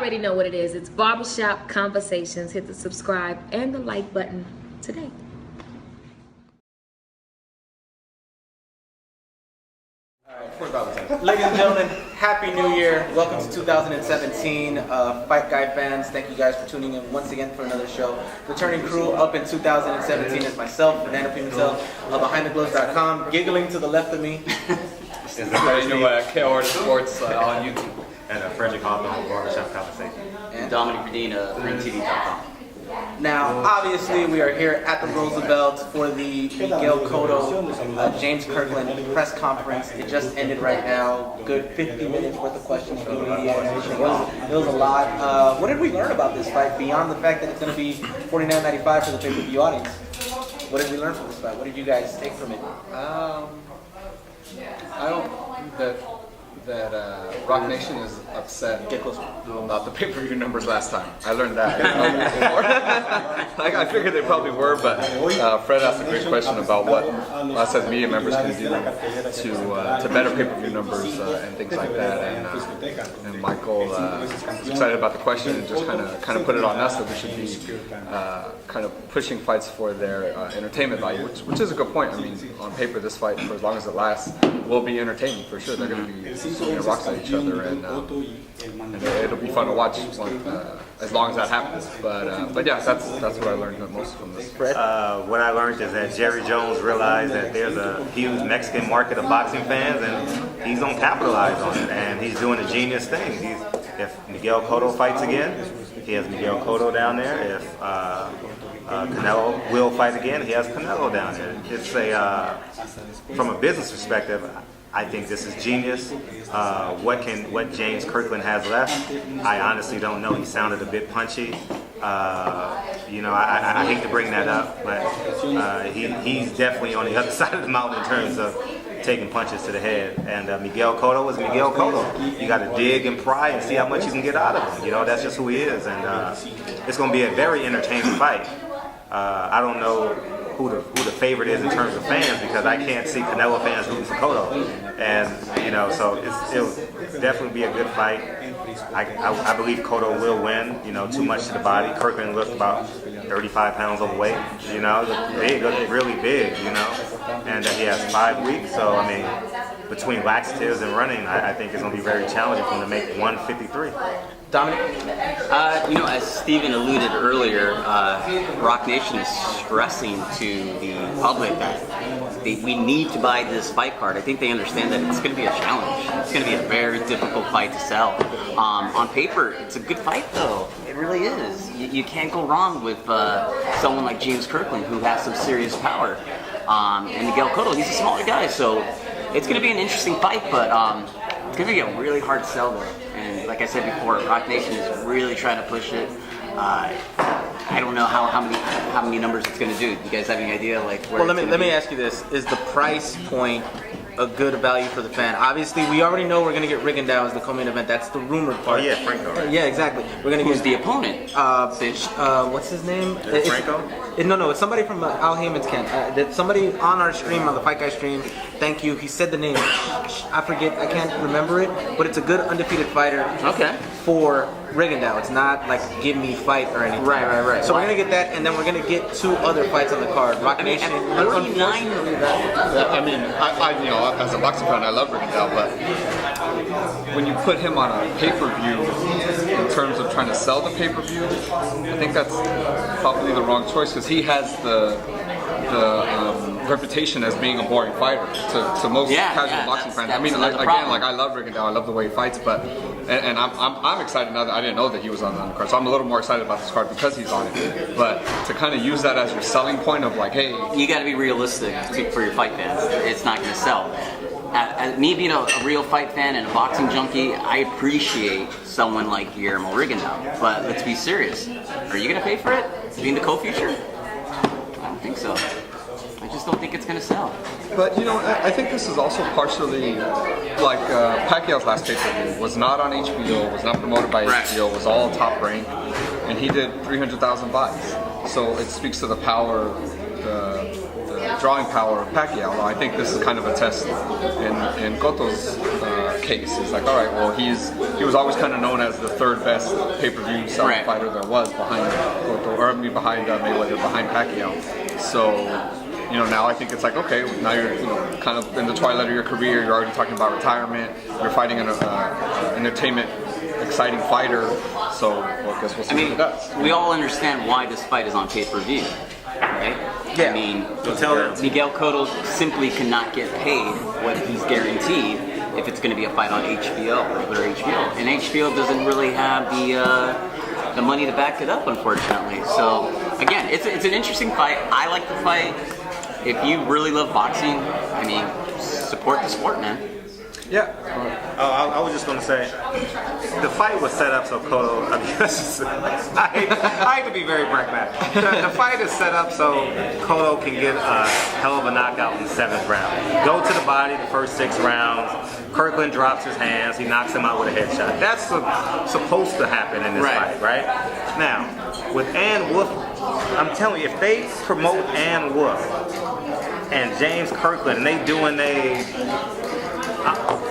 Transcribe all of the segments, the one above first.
already know what it is. It's Barbershop Conversations. Hit the subscribe and the like button today. Ladies and gentlemen, Happy New Year. Welcome to 2017. Fight Guy fans, thank you guys for tuning in once again for another show. Returning crew up in 2017 is myself, Fernando Pimentel, BehindTheGloves.com. Giggling to the left of me is the new KO Sports on YouTube. And Frederick Hoffman on Barbershop Conversation. And Dominic Medina, RingTV.com. now, obviously, we are here at the Roosevelt for the Miguel Cotto, James Kirkland press conference. It just ended right now. Good 50 minutes worth of questions from the media and everything else. It was a lot. What did we learn about this fight beyond the fact that it's going to be $49.95 for the pay-per-view audience? What did we learn from this fight? What did you guys take from it? I don't think that Rock Nation is upset about the pay-per-view numbers last time. I learned that. I figured they probably were, but Fred asked a great question about what us as media members can do to better pay-per-view numbers and things like that. And Michael was excited about the question and just kind of put it on us that we should be kind of pushing fights for their entertainment value, which is a good point. I mean, on paper, this fight, for as long as it lasts, will be entertaining for sure. They're going to be rocks at each other, and it'll be fun to watch as long as that happens. But yeah, that's what I learned the most from this. What I learned is that Jerry Jones realized that there's a huge Mexican market of boxing fans, and he's gonna capitalize on it. And he's doing a genius thing. If Miguel Cotto fights again, he has Miguel Cotto down there. If Canelo will fight again, he has Canelo down there. It's from a business perspective, I think this is genius. What James Kirkland has left, I honestly don't know. He sounded a bit punchy. I hate to bring that up, but he's definitely on the other side of the mountain in terms of taking punches to the head. And Miguel Cotto is Miguel Cotto. You got to dig and pry and see how much you can get out of him. You know, that's just who he is. And it's going to be a very entertaining fight. I don't know who the favorite is in terms of fans, because I can't see Canelo fans rooting for Cotto, and so it'll definitely be a good fight. I believe Cotto will win. Too much to the body. Kirkland looked about 35 pounds overweight. Looked really big. And he has 5 weeks. So I mean, between laxatives and running, I think it's going to be very challenging for him to make 153. Dominic? As Steven alluded earlier, Rock Nation is stressing to the public that we need to buy this fight card. I think they understand that it's going to be a challenge. It's going to be a very difficult fight to sell. On paper, it's a good fight, though. It really is. You can't go wrong with someone like James Kirkland, who has some serious power. And Miguel Cotto, he's a smaller guy, so it's going to be an interesting fight, but it's going to be a really hard sell, though. And like I said before, Rock Nation is really trying to push it. I don't know how many numbers it's going to do. Do you guys have any idea? Well, let me ask you this: is the price point a good value for the fan? Obviously, we already know we're going to get Rigondeaux as the co-main event. That's the rumored part. Oh yeah, Franco. Yeah, exactly. We're going to Who's the opponent? What's his name? Franco? No, it's somebody from Al Heyman's camp. Somebody on our stream, on the Fight Guy stream. Thank you. He said the name. I forget. I can't remember it. But it's a good undefeated fighter. Okay. For Rigondeaux. It's not like give me fight or anything. Right. So we're gonna get that, and then we're gonna get 2 other fights on the card. Rock Nation. At 49. I mean, as a boxing fan, I love Rigondeaux, but when you put him on a pay-per-view in terms of trying to sell the pay-per-view, I think that's probably the wrong choice, because he has the reputation as being a boring fighter to most casual boxing fans. I mean, I love Rigondeaux. I love the way he fights, but and I'm excited now that I didn't know that he was on the undercard, so I'm a little more excited about this card because he's on it. But to kind of use that as your selling point of like, hey, you got to be realistic for your fight fans. It's not going to sell. Me being a real fight fan and a boxing junkie, I appreciate someone like Guillermo Rigondeaux. But let's be serious. Are you going to pay for it? Being the co-feature? I don't think so. I just don't think it's going to sell. But I think this is also partially like Pacquiao's last pay-per-view was not on HBO, was not promoted by HBO, was all Top Rank, and he did 300,000 buys. So it speaks to the power, the drawing power of Pacquiao. I think this is kind of a test in Cotto's case. It's like, all right, well, he was always kind of known as the third best pay-per-view selling fighter there was behind Mayweather, behind Pacquiao. So, you know, now I think it's like, okay, now you're, you know, kind of in the twilight of your career. You're already talking about retirement. You're fighting an entertainment, exciting fighter. So, well, I guess we'll see what it does. We all understand why this fight is on pay-per-view, right? Yeah. I mean, Miguel Cotto simply cannot get paid what he's guaranteed if it's going to be a fight on HBO, regular HBO. And HBO doesn't really have the money to back it up, unfortunately. So, again, it's an interesting fight. I like the fight. If you really love boxing, I mean, support the sport, man. Yeah. I was just going to say, the fight was set up so Cotto, I hate to be very pragmatic. The fight is set up so Cotto can get a hell of a knockout in the 7th round. Go to the body the first 6 rounds. Kirkland drops his hands. He knocks him out with a headshot. That's supposed to happen in this fight, right? Now, with Ann Wolf, I'm telling you, if they promote Ann Wolf and James Kirkland, and they doing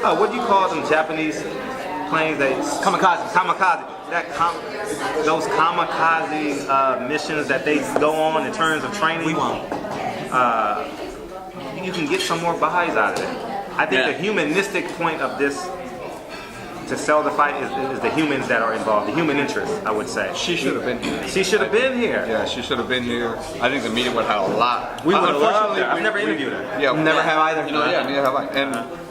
what do you call them Japanese planes? Kamikaze. Those kamikaze missions that they go on in terms of training. You can get some more buys out of it. I think the humanistic point of this to sell the fight is the humans that are involved, the human interest, I would say. She should have been here. She should have been here. Yeah, she should have been here. I think the media would have had a lot. We would have loved her. I've never interviewed her. Yeah, Never have either. You know, neither have I.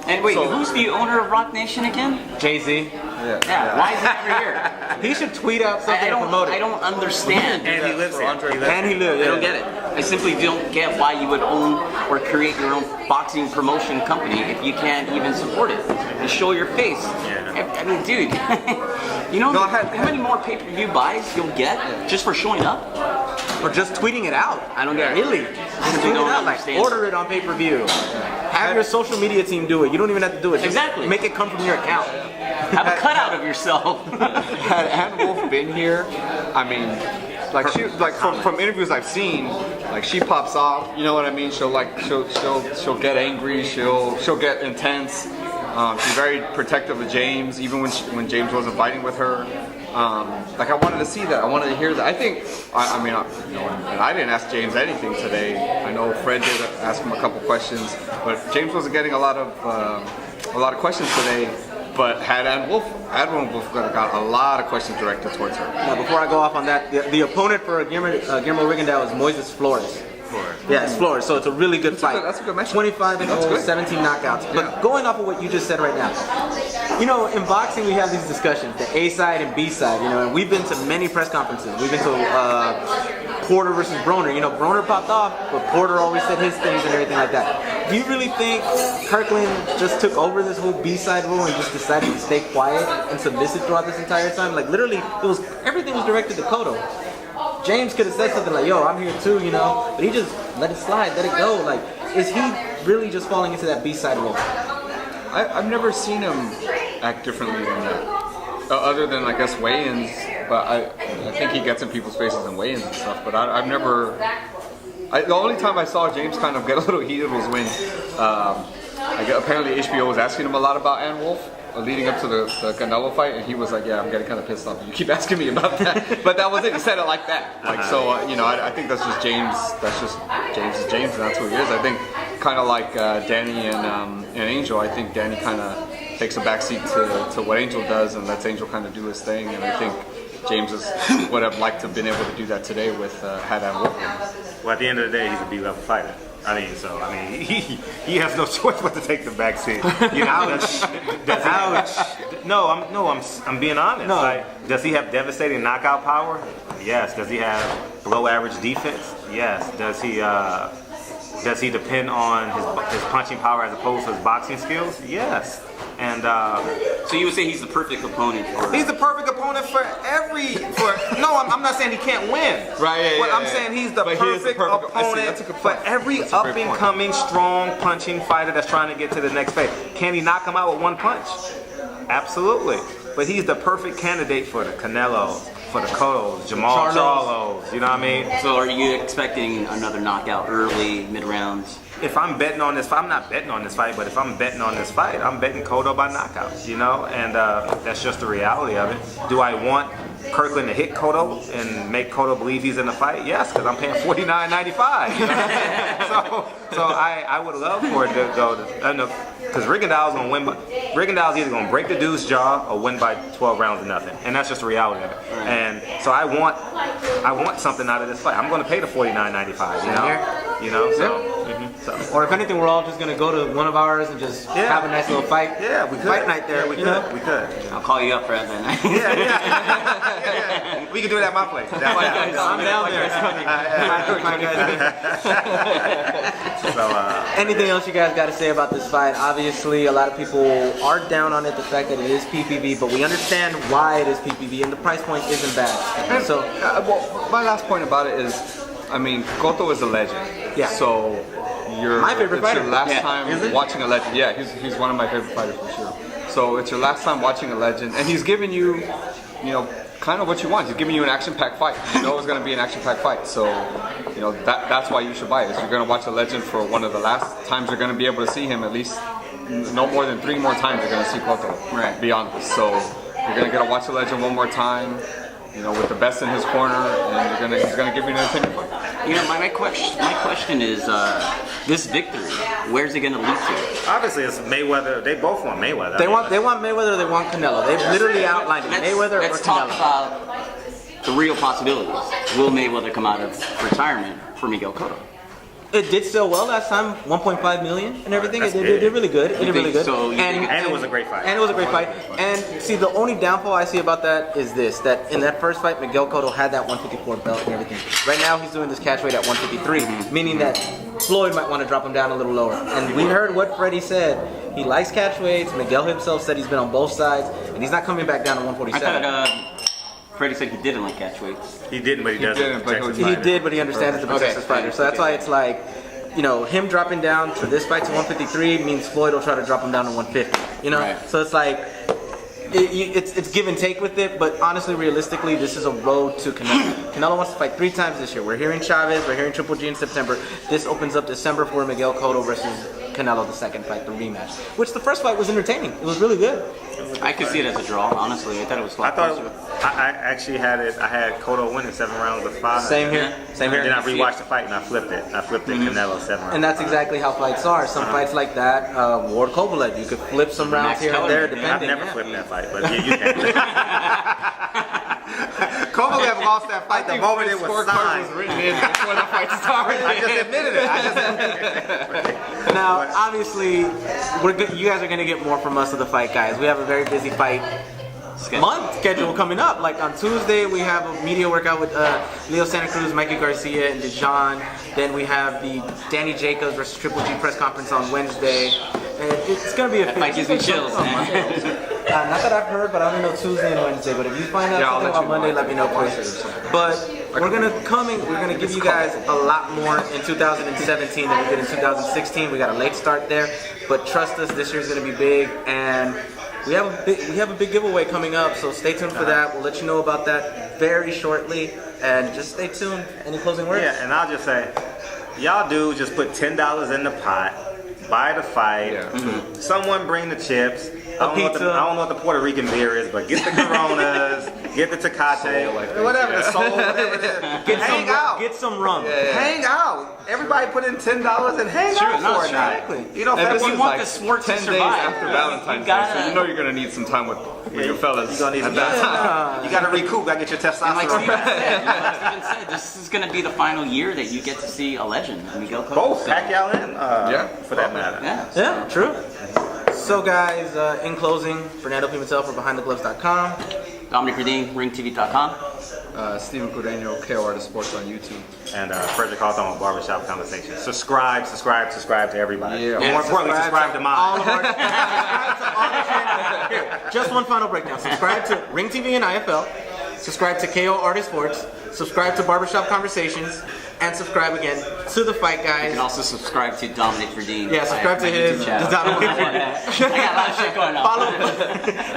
And wait, who's the owner of Rock Nation again? Jay-Z. Yeah. Why is he never here? He should tweet out something to promote it. I don't understand. And he lives here. And he lives. I don't get it. I simply don't get why you would own or create your own boxing promotion company if you can't even support it. You show your face. Yeah. I mean, dude, you know how many more pay-per-view buys you'll get just for showing up? Or just tweeting it out. I don't get it. Really? I Just simply tweet it don't out. Like, understand. order it on pay-per-view. Have your social media team do it. You don't even have to do it. Just Exactly. make it come from your account. Have a cutout of yourself. Had Ann Wolf been here, I mean, like from interviews I've seen, like she pops off. You know what I mean? She'll get angry. She'll get intense. She's very protective of James, even when James wasn't fighting with her. Like I wanted to see that. I wanted to hear that. I think. I mean, and I didn't ask James anything today. I know Fred did ask him a couple questions, but James wasn't getting a lot of questions today. But had Ann Wolf got a lot of questions directed towards her. Now, before I go off on that, the opponent for Guillermo Rigondeaux is Moises Flores. Yeah, it's Flores, so it's a really good fight. That's a good match. 25-0, 17 knockouts. But going off of what you just said right now, you know, in boxing we have these discussions, the A side and B side, you know, and we've been to many press conferences. We've been to Porter versus Broner. You know, Broner popped off, but Porter always said his things and everything like that. Do you really think Kirkland just took over this whole B-side rule and just decided to stay quiet and submissive throughout this entire time? Like, literally, everything was directed to Cotto. James could have said something like, yo, I'm here too, you know, but he just let it slide, let it go. Like, is he really just falling into that B-side role? I've never seen him act differently than that. Other than, I guess, weigh-ins, but I think he gets in people's faces in weigh-ins and stuff, but I've never... the only time I saw James kind of get a little heated was when apparently HBO was asking him a lot about Ann Wolf leading up to the Canelo fight, and he was like, yeah, I'm getting kind of pissed off. You keep asking me about that. But that was it. He said it like that. Like, so, you know, I think that's just James. That's just James is James, and that's who he is. I think kind of like Danny and Angel, I think Danny kind of takes a backseat to what Angel does and lets Angel kind of do his thing, and I think James would have liked to have been able to do that today with had Ann Wolf. Well, at the end of the day, he's a B-level fighter. He has no choice but to take the back seat. You know, I'm being honest. No. Like, does he have devastating knockout power? Yes. Does he have below average defense? Yes. Does he depend on his punching power as opposed to his boxing skills? Yes. And so you would say he's the perfect opponent? He's the perfect opponent I'm not saying he can't win. Right, yeah, I'm saying he's the perfect opponent for every up-and-coming, strong punching fighter that's trying to get to the next phase. Can he knock him out with one punch? Absolutely. But he's the perfect candidate for the Canelos, for the Cottos, Jamal Charlos. You know what I mean? So are you expecting another knockout early, mid-rounds? if I'm betting on this fight, I'm not betting on this fight, but if I'm betting on this fight, I'm betting Cotto by knockout, you know, and that's just the reality of it. Do I want Kirkland to hit Cotto and make Cotto believe he's in the fight? Yes, because I'm paying $49.95. You know? so I would love for it to go because Rigondeaux's gonna win. Rigondeaux's either gonna break the dude's jaw or win by 12 rounds to nothing, and that's just the reality of it. Right. And so I want something out of this fight. I'm gonna pay the $49.95. You know. So. Or if anything, we're all just gonna go to one of ours and just have a nice little fight. Yeah, we could. Fight night there. Yeah, we could. I'll call you up for that night. Yeah. We can do it at my place. I'm down there. Anything else you guys got to say about this fight? Obviously, a lot of people are down on it, the fact that it is PPV, but we understand why it is PPV, and the price point isn't bad. So, well, my last point about it is, I mean, Cotto is a legend. Yeah. So my favorite fighter. It's your last time watching a legend. Yeah, he's one of my favorite fighters for sure. So it's your last time watching a legend, and he's giving you, kind of what you want. He's giving you an action-packed fight. You know it's going to be an action-packed fight. So, that's why you should buy it. You're going to watch a legend for one of the last times you're going to be able to see him. At least no more than 3 more times you're going to see Cotto. Right. Beyond this. So you're going to get to watch a legend one more time. With the best in his corner, and he's gonna give you an opinion fight. My question is, this victory, where's it gonna lead to? Obviously, it's Mayweather. They both want Mayweather. They want Mayweather. They want Canelo. They've literally outlined it. Mayweather let's or talk Canelo. about the real possibilities. Will Mayweather come out of retirement for Miguel Cotto? It did sell well last time, 1.5 million and everything. It did really good. It did really good. And it was a great fight. And it was a great fight. And see, the only downfall I see about that is this: that in that first fight, Miguel Cotto had that 154 belt and everything. Right now, he's doing this catch weight at 153, meaning that Floyd might want to drop him down a little lower. And we heard what Freddie said. He likes catch weights. Miguel himself said he's been on both sides, and he's not coming back down to 147. I thought Freddie said he didn't like catch weights. He didn't, but he doesn't. He did, but he understands it's a Texas fighter. So that's why it's like, him dropping down for this fight to 153 means Floyd will try to drop him down to 150. Right. So it's like, it's give and take with it, but honestly, realistically, this is a road to Canelo. Canelo wants to fight 3 times this year. We're hearing Chavez, we're hearing Triple G in September. This opens up December for Miguel Cotto versus Canelo, the second fight, the rematch. Which the first fight was entertaining. It was really good. I could see it as a draw, honestly. I thought it was fun. I actually had it. I had Cotto winning 7 rounds of 5. Same here. Then I rewatched the fight and I flipped it. Canelo 7 rounds. And that's exactly how fights are. Some fights like that, Ward Kovalev, you could flip some rounds here and there, depending. I've never flipped that fight, but you can. Kovalev lost that fight the moment it was signed. Was written in before the fight started. I just admitted it. Now, obviously, you guys are going to get more from us of the fight, guys. We have a very busy fight month schedule coming up. Like on Tuesday, we have a media workout with Leo Santa Cruz, Mikey Garcia, and Dijon. Then we have the Danny Jacobs versus Triple G press conference on Wednesday. And it's going to be a fight. Gives me chills, man. Not that I've heard, but I only know Tuesday and Wednesday. But if you find out something about Monday, let me know, please. But we're gonna give you guys a lot more in 2017 than we did in 2016. We got a late start there, but trust us, this year's gonna be big, and we have a big giveaway coming up. So stay tuned for that. We'll let you know about that very shortly, and just stay tuned. Any closing words? Yeah, and I'll just say, y'all do just put $10 in the pot, buy the fight. Yeah. Someone bring the chips. I don't know what the Puerto Rican beer is, but get the Coronas, get the Tecate, whatever the Sol, whatever it is. Hang out. Get some rum. Yeah. Hang out. Everybody put in $10 and hang out for a night. Exactly. This is want like the sport 10 to days survive. after Valentine's Day, so you're going to need some time with your fellas. You're going to need that time. You got to recoup. Got to get your testosterone. And like Steven said, this is going to be the final year that you get to see a legend, Miguel Cotto. Both Pacquiao and for that matter. Yeah, true. So guys, in closing, Fernando Pimentel for BehindTheGloves.com. Dominic Redine, RingTV.com. Steven Cureño, KO Artist Sports on YouTube. And Frederick Hawthorne with Barbershop Conversation. Subscribe to everybody. Yeah. More importantly, subscribe to mine. All of our, Here, just one final breakdown. Subscribe to Ring TV and IFL. Subscribe to KO Artist Sports. Subscribe to Barbershop Conversations. and subscribe again to The Fight You Guys. can also subscribe to Dominate for Dean. Yeah, subscribe to my his. YouTube channel. I got a lot of shit going on.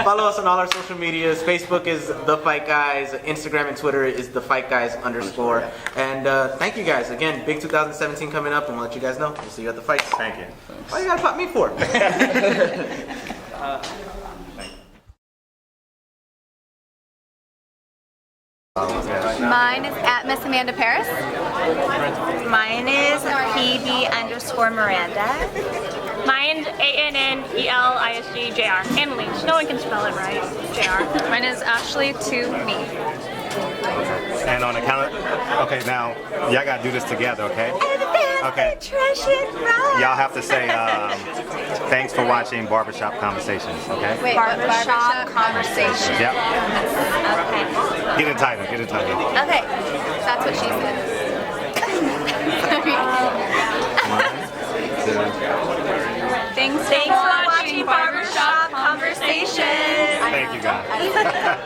Follow us on all our social medias. Facebook is The Fight Guys. Instagram and Twitter is The Fight Guys _. And thank you guys again. Big 2017 coming up, and we'll let you guys know. We'll see you at the fights. Thank you. Why you gotta pop me for? Mine is at Miss Amanda Paris. Mine is PB_Miranda. Mine's ANNELISGJR. Ann Leach. No one can spell it right. JR. Mine is Ashley to me. And on the count of, okay, now y'all gotta do this together, okay? Okay. Y'all have to say thanks for watching Barbershop Conversations, okay? Wait, Barbershop Conversations. Yep. Okay. Get it titled. Get it titled. Okay, that's what she said. Thanks for watching Barbershop Conversations. Thank you guys.